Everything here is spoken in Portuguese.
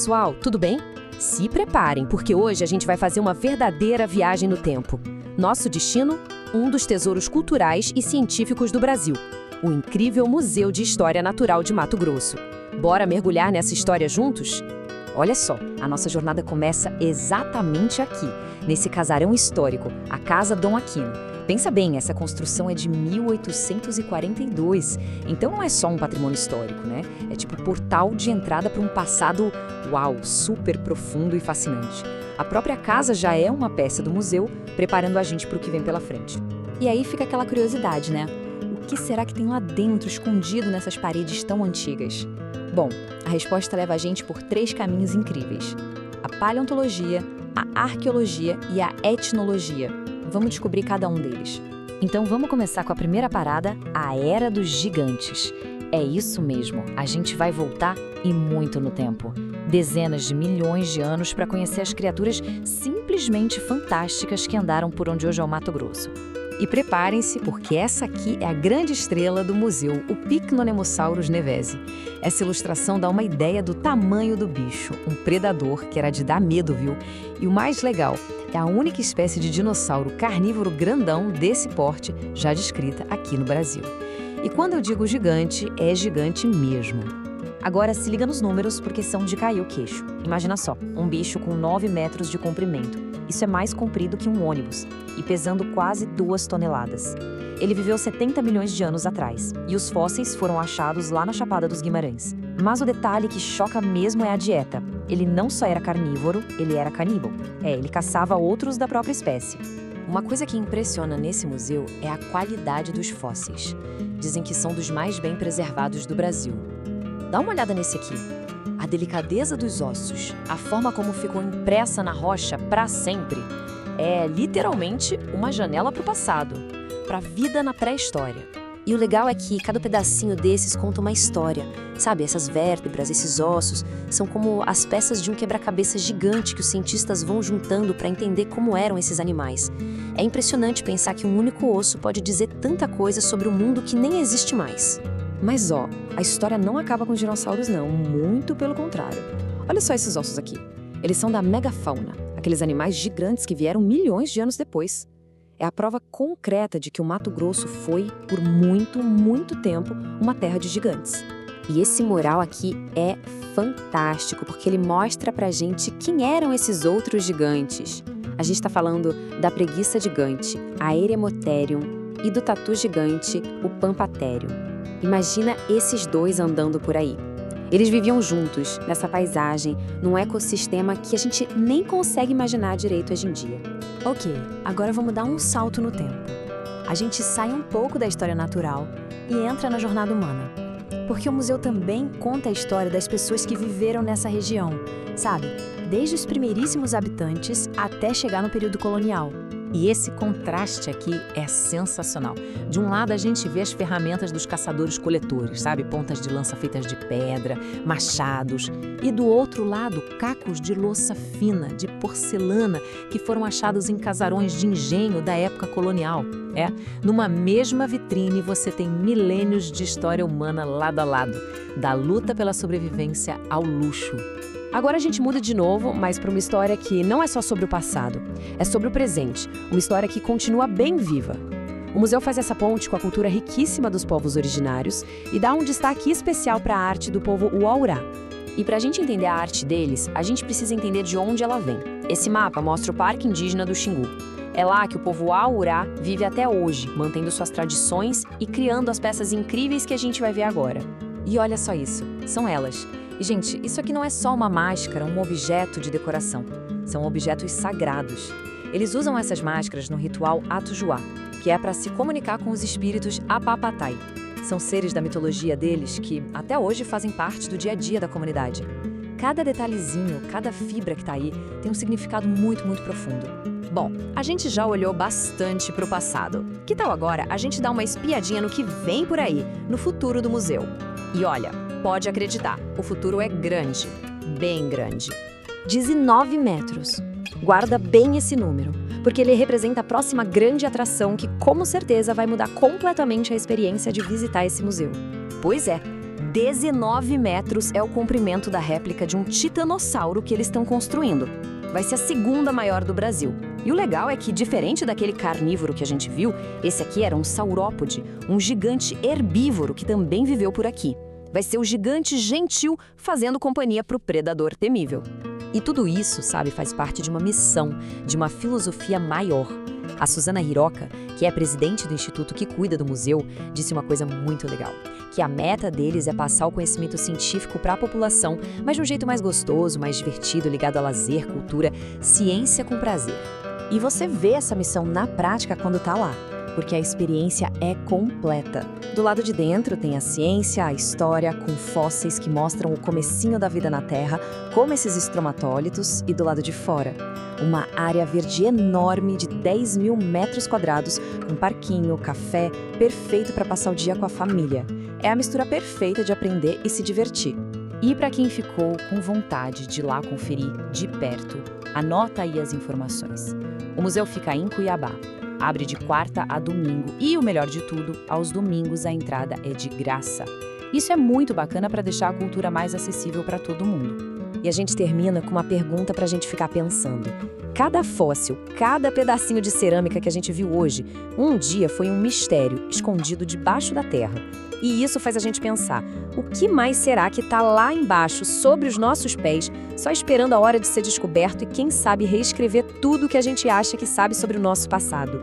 pessoal, tudo bem? Se preparem, porque hoje a gente vai fazer uma verdadeira viagem no tempo. Nosso destino? Um dos tesouros culturais e científicos do Brasil, o incrível Museu de História Natural de Mato Grosso. Bora mergulhar nessa história juntos? Olha só, a nossa jornada começa exatamente aqui, nesse casarão histórico, a Casa Dom Aquino. Pensa bem, essa construção é de 1842, então não é só um patrimônio histórico, né? É tipo portal de entrada para um passado, uau, super profundo e fascinante. A própria casa já é uma peça do museu, preparando a gente para o que vem pela frente. E aí fica aquela curiosidade, né? O que será que tem lá dentro, escondido nessas paredes tão antigas? Bom, a resposta leva a gente por 3 caminhos incríveis: a paleontologia, a arqueologia e a etnologia. Vamos descobrir cada um deles. Então vamos começar com a primeira parada, a Era dos Gigantes. É isso mesmo, a gente vai voltar e muito no tempo. Dezenas de milhões de anos para conhecer as criaturas simplesmente fantásticas que andaram por onde hoje é o Mato Grosso. E preparem-se, porque essa aqui é a grande estrela do museu, o Pycnonemosaurus nevesi. Essa ilustração dá uma ideia do tamanho do bicho, um predador que era de dar medo, viu? E o mais legal, é a única espécie de dinossauro carnívoro grandão desse porte já descrita aqui no Brasil. E quando eu digo gigante, é gigante mesmo. Agora se liga nos números, porque são de cair o queixo. Imagina só, um bicho com 9 metros de comprimento. Isso é mais comprido que um ônibus e pesando quase 2 toneladas. Ele viveu 70 milhões de anos atrás e os fósseis foram achados lá na Chapada dos Guimarães. Mas o detalhe que choca mesmo é a dieta. Ele não só era carnívoro, ele era caníbal. Ele caçava outros da própria espécie. Uma coisa que impressiona nesse museu é a qualidade dos fósseis. Dizem que são dos mais bem preservados do Brasil. Dá uma olhada nesse aqui. A delicadeza dos ossos, a forma como ficou impressa na rocha para sempre, é literalmente uma janela para o passado, para a vida na pré-história. E o legal é que cada pedacinho desses conta uma história. Sabe, essas vértebras, esses ossos, são como as peças de um quebra-cabeça gigante que os cientistas vão juntando para entender como eram esses animais. É impressionante pensar que um único osso pode dizer tanta coisa sobre um mundo que nem existe mais. Mas a história não acaba com os dinossauros não, muito pelo contrário. Olha só esses ossos aqui. Eles são da megafauna, aqueles animais gigantes que vieram milhões de anos depois. É a prova concreta de que o Mato Grosso foi, por muito, muito tempo, uma terra de gigantes. E esse mural aqui é fantástico, porque ele mostra pra gente quem eram esses outros gigantes. A gente está falando da preguiça gigante, a Eremotherium, e do tatu gigante, o Pampatherium. Imagina esses dois andando por aí. Eles viviam juntos, nessa paisagem, num ecossistema que a gente nem consegue imaginar direito hoje em dia. Ok, agora vamos dar um salto no tempo. A gente sai um pouco da história natural e entra na jornada humana. Porque o museu também conta a história das pessoas que viveram nessa região, sabe? Desde os primeiríssimos habitantes até chegar no período colonial. E esse contraste aqui é sensacional. De um lado a gente vê as ferramentas dos caçadores-coletores, sabe? Pontas de lança feitas de pedra, machados. E do outro lado, cacos de louça fina, de porcelana, que foram achados em casarões de engenho da época colonial. Numa mesma vitrine você tem milênios de história humana lado a lado, da luta pela sobrevivência ao luxo. Agora a gente muda de novo, mas para uma história que não é só sobre o passado, é sobre o presente, uma história que continua bem viva. O museu faz essa ponte com a cultura riquíssima dos povos originários e dá um destaque especial para a arte do povo Uaurá. E para a gente entender a arte deles, a gente precisa entender de onde ela vem. Esse mapa mostra o Parque Indígena do Xingu. É lá que o povo Uaurá vive até hoje, mantendo suas tradições e criando as peças incríveis que a gente vai ver agora. E olha só isso, são elas. E, gente, isso aqui não é só uma máscara, um objeto de decoração. São objetos sagrados. Eles usam essas máscaras no ritual Atujuá, que é para se comunicar com os espíritos Apapatai. São seres da mitologia deles que, até hoje, fazem parte do dia a dia da comunidade. Cada detalhezinho, cada fibra que está aí, tem um significado muito, muito profundo. Bom, a gente já olhou bastante para o passado. Que tal agora a gente dar uma espiadinha no que vem por aí, no futuro do museu? E olha, pode acreditar, o futuro é grande, bem grande. 19 metros. Guarda bem esse número, porque ele representa a próxima grande atração que, com certeza, vai mudar completamente a experiência de visitar esse museu. Pois é, 19 metros é o comprimento da réplica de um titanossauro que eles estão construindo. Vai ser a segunda maior do Brasil. E o legal é que, diferente daquele carnívoro que a gente viu, esse aqui era um saurópode, um gigante herbívoro que também viveu por aqui. Vai ser o gigante gentil fazendo companhia para o predador temível. E tudo isso, sabe, faz parte de uma missão, de uma filosofia maior. A Suzana Hiroka, que é a presidente do instituto que cuida do museu, disse uma coisa muito legal, que a meta deles é passar o conhecimento científico para a população, mas de um jeito mais gostoso, mais divertido, ligado a lazer, cultura, ciência com prazer. E você vê essa missão na prática quando está lá, porque a experiência é completa. Do lado de dentro tem a ciência, a história, com fósseis que mostram o comecinho da vida na Terra, como esses estromatólitos, e do lado de fora, uma área verde enorme de 10 mil metros quadrados, com parquinho, café, perfeito para passar o dia com a família. É a mistura perfeita de aprender e se divertir. E para quem ficou com vontade de ir lá conferir de perto, anota aí as informações. O museu fica em Cuiabá. Abre de quarta a domingo e, o melhor de tudo, aos domingos a entrada é de graça. Isso é muito bacana para deixar a cultura mais acessível para todo mundo. E a gente termina com uma pergunta para a gente ficar pensando. Cada fóssil, cada pedacinho de cerâmica que a gente viu hoje, um dia foi um mistério escondido debaixo da terra. E isso faz a gente pensar, o que mais será que está lá embaixo, sobre os nossos pés, só esperando a hora de ser descoberto e, quem sabe, reescrever tudo o que a gente acha que sabe sobre o nosso passado?